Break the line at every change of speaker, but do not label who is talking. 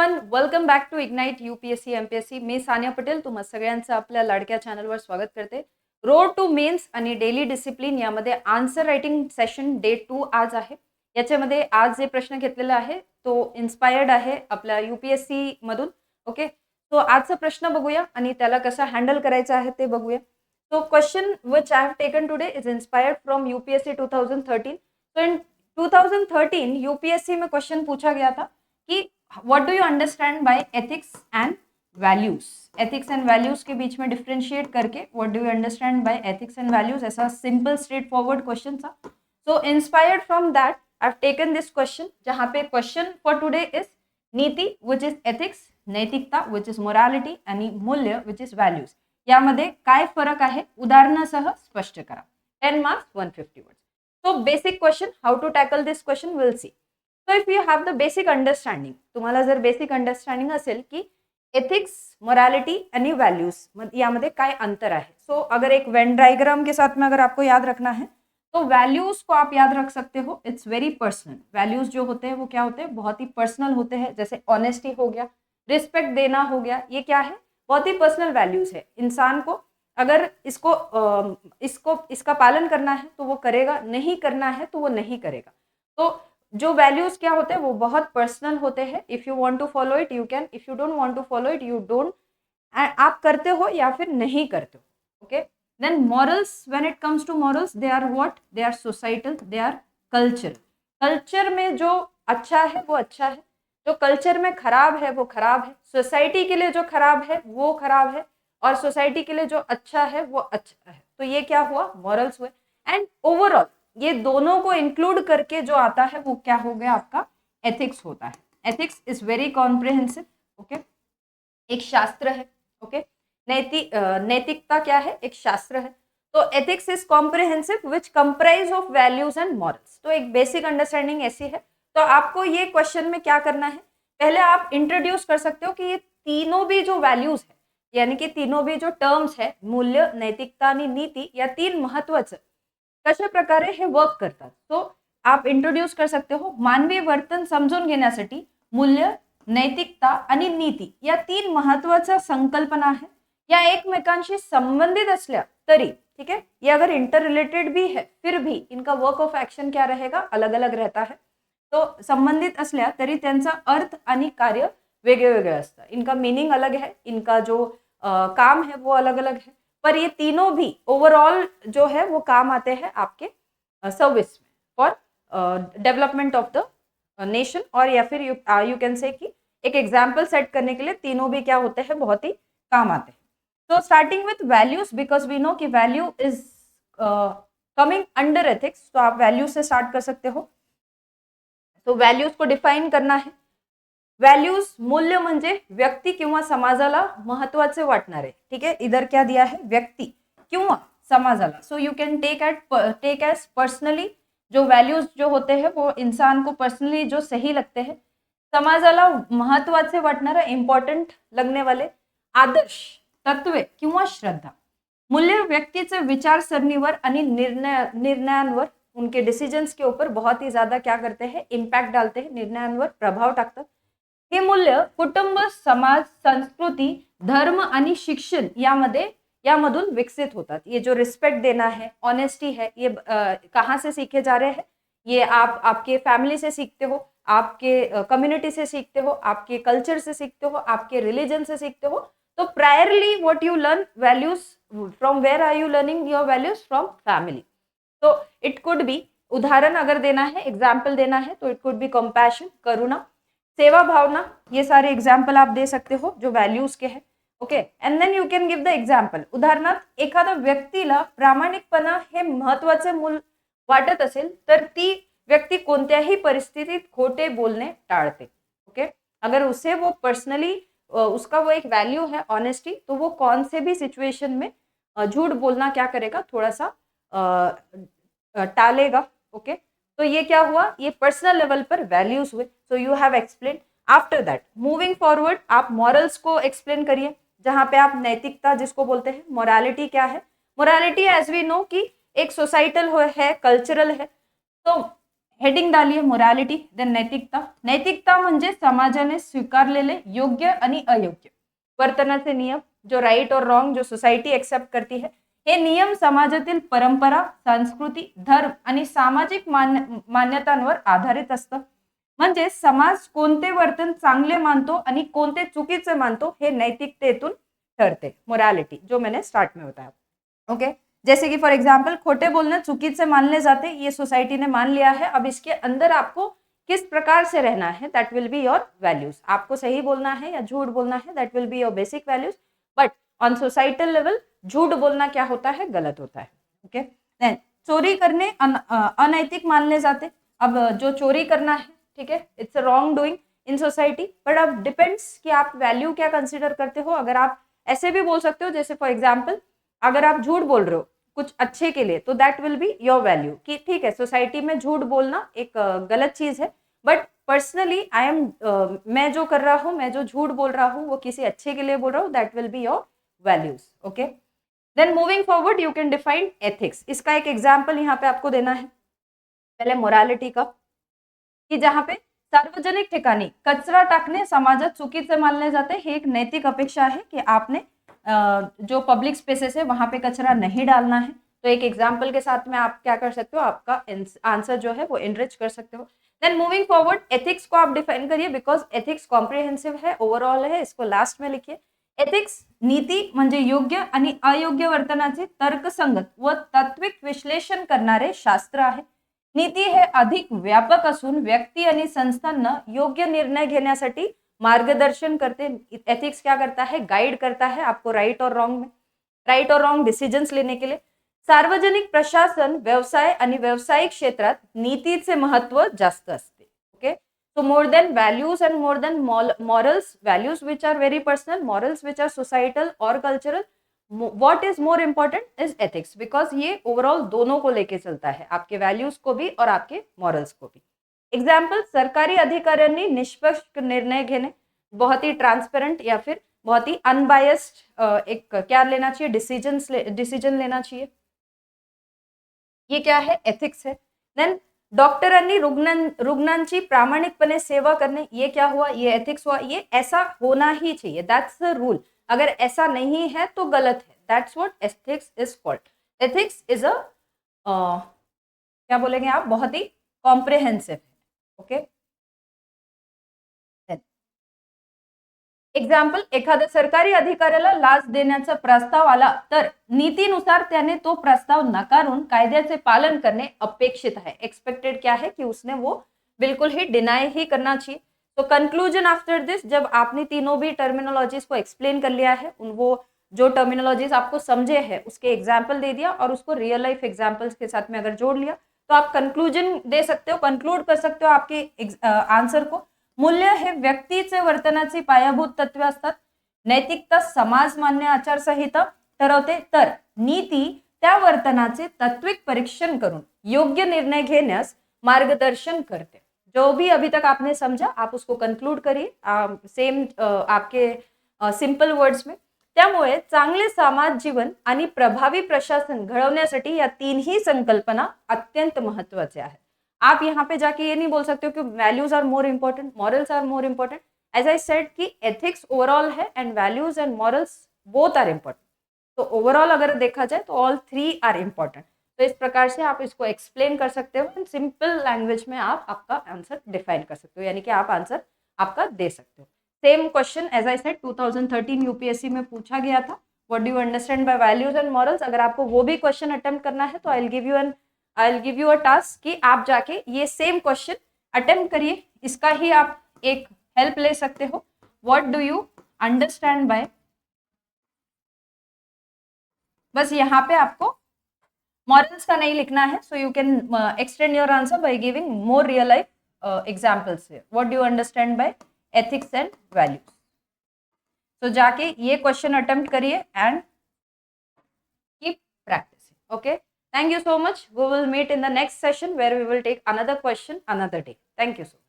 Everyone, welcome back to Ignite UPSC MPSC. मी सानिया पटेल तुम्हा सगळ्यांचं आपल्या लाडक्या चॅनलवर स्वागत करते. रोड टू मेन्स आणि डेली डिसिप्लिन यामध्ये आन्सर रायटिंग सेशन डे 2 आज आहे. याच्यामध्ये आज जे प्रश्न घेतलेला आहे तो इन्स्पायर्ड आहे आपल्या UPSC मधून. ओके, तो आजचा प्रश्न बघूया आणि त्याला कसा हँडल करायचा आहे ते बघूया. तो question which I have taken today is inspired from UPSC 2013. तो इन 2013 UPSC में क्वेश्चन पूछा गया था कि What do you understand by ethics and values? Ethics and values के बीच में डिफरेंशिएट करके What do you understand by ethics and values? ऐसा सिंपल स्ट्रेट फॉरवर्ड क्वेश्चन था. So inspired from that, I've taken this question. जहाँ पे question for today is नीति which is ethics, नैतिकता which is morality आणि मूल्य which is values. यामध्ये काय फरक आहे उदाहरणासह स्पष्ट करा. 10 marks 150 words. So basic question, how to tackle this question we'll see. So if you have the basic understanding, तुम्हाला जर बेसिक अंडरस्टँडिंग असेल की एथिक्स, मोरालिटी आणि व्हॅल्यूज यामध्ये काय अंतर है. सो अगर एक वेन डायग्राम के साथ में अगर आपको याद रखना है तो वैल्यूज को आप याद रख सकते हो. It's very personal. वैल्यूज जो होते हैं वो क्या होते हैं, बहुत ही पर्सनल होते हैं. जैसे ऑनेस्टी हो गया, रिस्पेक्ट देना हो गया, ये क्या है, बहुत ही पर्सनल वैल्यूज है. इंसान को अगर इसका पालन करना है तो वो करेगा, नहीं करना है तो वो नहीं करेगा. तो जो वैल्यूज क्या होते हैं वो बहुत पर्सनल होते हैं. If you want to follow it you can, if you don't want to follow it you don't. आप करते हो या फिर नहीं करते हो. Okay, then morals, when it comes to morals they are what, they are societal, they are culture. Culture में जो अच्छा है वो अच्छा है, जो कल्चर में खराब है वो खराब है. सोसाइटी के लिए जो खराब है वो खराब है और सोसाइटी के लिए जो अच्छा है वो अच्छा है. तो ये क्या हुआ, मॉरल्स हुए. एंड ओवरऑल ये दोनों को इंक्लूड करके जो आता है वो क्या हो गया, आपका एथिक्स होता है. Ethics is very comprehensive. Okay, एक शास्त्र है. ओके, नैतिकता क्या है, एक शास्त्र है. तो ethics is comprehensive which comprise of values and morals. तो एक बेसिक अंडरस्टैंडिंग ऐसी है. तो आपको ये क्वेश्चन में क्या करना है, पहले आप इंट्रोड्यूस कर सकते हो कि ये तीनों भी जो वैल्यूज है, यानी कि तीनों भी जो टर्म्स है, मूल्य, नैतिकता आणि नीती, या तीन महत्वाचं कशा प्रकारे हे वर्क करतात. तो आप इंट्रोड्यूस कर सकते हो. मानवी वर्तन समजून घेण्यासाठी मूल्य, नैतिकता आणि नीती या तीन महत्वाच्या संकल्पना आहे. या एकमेकांशी संबंधित असल्या तरी, ठीक है, ये अगर इंटर रिलेटेड भी है फिर भी इनका वर्क ऑफ एक्शन क्या रहेगा, अलग अलग रहता है. तो संबंधित असल्या तरी त्यांचा अर्थ आणि कार्य वेगळे वेगळे असतात. इनका मीनिंग अलग है, इनका जो काम है वो अलग अलग है, पर ये तीनों भी ओवरऑल जो है वो काम आते हैं आपके सर्विस में for development of the nation. और या फिर यू कैन से कि एक एग्जाम्पल सेट करने के लिए तीनों भी क्या होते हैं, बहुत ही काम आते हैं. तो starting with values, because we know कि value is coming under ethics. तो आप वैल्यूज से स्टार्ट कर सकते हो. तो वैल्यूज को डिफाइन करना है. व्हॅल्यूज, मूल्य म्हणजे व्यक्ती किंवा समाजाला महत्वाचे वाटणारे. ठीक है, इधर क्या दिया है, व्यक्ति किंवा समाजाला. So you can take as personally. जो वैल्यूज जो होते हैं वो इंसान को पर्सनली जो सही लगते हैं, समाजाला महत्वाचे वाटणारे, इम्पॉर्टंट लगने वाले आदर्श, तत्वे किंवा श्रद्धा. मूल्य व्यक्तीचे विचारसरणीवर आणि निर्णयांवर, उनके डिसिजन्स के ऊपर बहुत ही ज्यादा क्या करते हैं, इम्पॅक्ट डालते हैं, निर्णयांवर प्रभाव टाकतात. हे मूल्य कुटुंब, समाज, संस्कृती, धर्म आणि शिक्षण यामधून विकसित होतात. ये जो रिस्पेक्ट देना है, ऑनेस्टी है, ये कहाँ से सीखे जा रहे हैं, ये आप आपके फैमिली से सीखते हो, आपके कम्युनिटी से सीखते हो, आपके कल्चर से सीखते हो, आपके रिलीजन से सीखते हो. तो priorly what you learn values from, where are you learning your values, from family. तो इट कुड बी, उदाहरण अगर देना है, एग्जाम्पल देना है, तो इट कुड बी कंपैशन, करुणा, सेवा भावना. ये सारे एग्जाम्पल आप दे सकते हो जो वैल्यूज के हैं. Okay, and then you can give the example. उदाहरणार्थ एखाद्या व्यक्तीला प्रामाणिकपणा हे महत्वाचे मूल वाटत असेल तर ती व्यक्ती कोणत्याही परिस्थितीत खोटे बोलणे टाळते. ओके, अगर उसे वो पर्सनली उसका वो एक वैल्यू है ऑनेस्टी, तो वो कौन से भी सिचुएशन में झूठ बोलना क्या करेगा, थोड़ा सा टालेगा. ओके, तो ये क्या हुआ, ये पर्सनल लेवल पर वैल्यूज हुए. So you have explain. After that moving forward आप मॉरल्स को एक्सप्लेन करिए, जहां पे आप नैतिकता जिसको बोलते हैं. मोरालिटी क्या है, मोरालिटी एज वी नो कि एक सोसाइटल है, कल्चरल है. तो हेडिंग डालिए मोरॅलिटी, देन नैतिकता. नैतिकता म्हणजे समाजाने स्वीकारलेले योग्य आणि अयोग्य वर्तनाचे नियम, जो राईट और रॉंग जो सोसायटी एक्सेप्ट करती है. हे नियम समाजातील परंपरा, संस्कृती, धर्म आणि सामाजिक मान्यतांवर आधारित असतं. म्हणजे समाज कोणते वर्तन चांगले मानतो आणि कोणते चुकीचे मानतो हे नैतिकतेतून ठरते. मोरॅलिटी जो मैंने स्टार्ट में बताया. ओके, जैसे कि फॉर एग्जाम्पल खोटे बोलना चुकीचे मानले जाते, ये सोसाइटी ने मान लिया है. अब इसके अंदर आपको किस प्रकार से रहना है, that will be your values. आपको सही बोलना है या झूठ बोलना है, that will be your basic values. But on societal level झूठ बोलना क्या होता है, गलत होता है. ओके, देन चोरी करने अनैतिक मानले जाते. अब जो चोरी करना है, ठीक है, it's a wrong doing in society. But अब डिपेंड्स कि आप वैल्यू क्या कंसिडर करते हो. अगर आप ऐसे भी बोल सकते हो, जैसे फॉर एग्जाम्पल अगर आप झूठ बोल रहे हो कुछ अच्छे के लिए, तो that will be your value कि ठीक है सोसाइटी में झूठ बोलना एक गलत चीज है, बट पर्सनली आई एम मैं जो कर रहा हूँ, मैं जो झूठ बोल रहा हूँ वो किसी अच्छे के लिए बोल रहा हूँ, that will be your values. Okay, then moving forward you can define ethics. इसका एक एग्जाम्पल यहाँ पे आपको देना है पहले मोरॅलिटी का, की जहाँ पे सार्वजनिक ठिकाणी कचरा टाकणे समाजात चुकीचे मानले जाते. हे एक नैतिक अपेक्षा है कि आपने जो पब्लिक स्पेसेस है वहां पे कचरा नहीं डालना है. तो एक एग्जाम्पल के साथ में आप क्या कर सकते हो, आपका आंसर जो है वो एनरिच कर सकते हो. देन मूविंग फॉरवर्ड एथिक्स को आप डिफाइन करिए, बिकॉज एथिक्स कॉम्प्रिहेंसिव है, ओवरऑल है, इसको लास्ट में लिखिए. एथिक्स नीती म्हणजे योग्य आणि अयोग्य वर्तनाचे तर्कसंगत व तात्विक विश्लेषण करणारे शास्त्र आहे. नीती हे अधिक व्यापक असून व्यक्ती आणि संस्थांना योग्य निर्णय घेण्यासाठी मार्गदर्शन करते. एथिक्स क्या करता है, गाइड करता है आपको राइट और रॉन्ग में, राइट और रॉन्ग डिसिजन्स लेने के लिए. सार्वजनिक प्रशासन, व्यवसाय आणि व्यावसायिक क्षेत्रात नीतीचे महत्व जास्त असते. Okay, so more than values and more than morals, values which are very personal, morals which are societal और cultural, what is more important is ethics, because ये ओवरऑल दोनों को लेके चलता है, आपके वैल्यूज को भी और आपके मॉरल्स को भी. एग्जाम्पल, सरकारी अधिकाऱ्यांनी निष्पक्ष निर्णय घेणे, बहुत ही ट्रांसपेरेंट या फिर बहुत ही अनबायस्ड एक क्या लेना चाहिए, डिसीजन लेना चाहिए. ये क्या है, एथिक्स है. देन डॉक्टरांनी रुग्णांची प्रामाणिकपणे सेवा करणे, ये क्या हुआ, ये एथिक्स हुआ. ये ऐसा होना ही चाहिए, दैट्स द रूल. अगर ऐसा नहीं है तो गलत है, that's what ethics is called. Ethics is a क्या बोलेंगे आप, बहुत ही कॉम्प्रिहेंसिव. ओके, एग्जाम्पल, एखाद्या सरकारी अधिकाऱ्याला लाच देण्याचा प्रस्ताव आला तर नीतीनुसार त्याने तो प्रस्ताव नकारून कायद्याचे पालन करणे अपेक्षित है. एक्सपेक्टेड क्या है कि उसने वो बिल्कुल ही डिनाई ही करना चाहिए. तो कंक्लूजन आफ्टर दिस, जब आपने तीनों भी टर्मिनोलॉजीज को एक्सप्लेन कर लिया है, वो जो टर्मिनोलॉजीज आपको समझे हैं उसके एग्जाम्पल दे दिया और उसको रियल लाइफ एग्जाम्पल्स के साथ में अगर जोड़ लिया, तो आप कंक्लूजन दे सकते हो, कंक्लूड कर सकते हो आपके आंसर को. मूल्य हे व्यक्तीचे वर्तनाची पायाभूत तत्वे असतात. नैतिकता समाज मान्य आचारसंहिता ठरवते, तर नीती त्या वर्तनाचे तात्विक परीक्षण करून योग्य निर्णय घेण्यास मार्गदर्शन करते. जो भी अभी तक आपने समझा आप उसको कंक्लूड करिए सेम आपके सिंपल वर्ड्स में. त्यामुळे चांगले समाज जीवन आणि प्रभावी प्रशासन घडवण्यासाठी या तीनही संकल्पना अत्यंत महत्वाचे आहेत. आप यहाँ पे जाके ये नहीं बोल सकते हो कि values are more important, morals are more important. As I said कि एथिक्स ओवरऑल है and values and morals both are important. तो ओवरऑल अगर देखा जाए तो ऑल थ्री आर इम्पोर्टेंट. तो इस प्रकार से आप इसको एक्सप्लेन कर सकते हो एंड सिंपल लैंग्वेज में आप आपका आंसर डिफाइन कर सकते हो, यानी कि आप आंसर आपका दे सकते हो. Same question as I said 2013 UPSC में पूछा गया था, what do you understand by values and morals. अगर आपको वो भी क्वेश्चन अटेम्प्ट करना है तो I will give you a task कि आप जाके ये सेम क्वेश्चन अटेम्प्ट करिए. इसका ही आप एक हेल्प ले सकते हो. What do you understand by, बस यहाँ पे आपको मॉरल्स का नहीं लिखना है. So you can extend your answer by giving more real life examples. What do you understand by ethics and values. तो जाके ये क्वेश्चन अटेम्प्ट करिए and keep practising. Okay, thank you so much. We will meet in the next session where we will take another question another day. Thank you so much.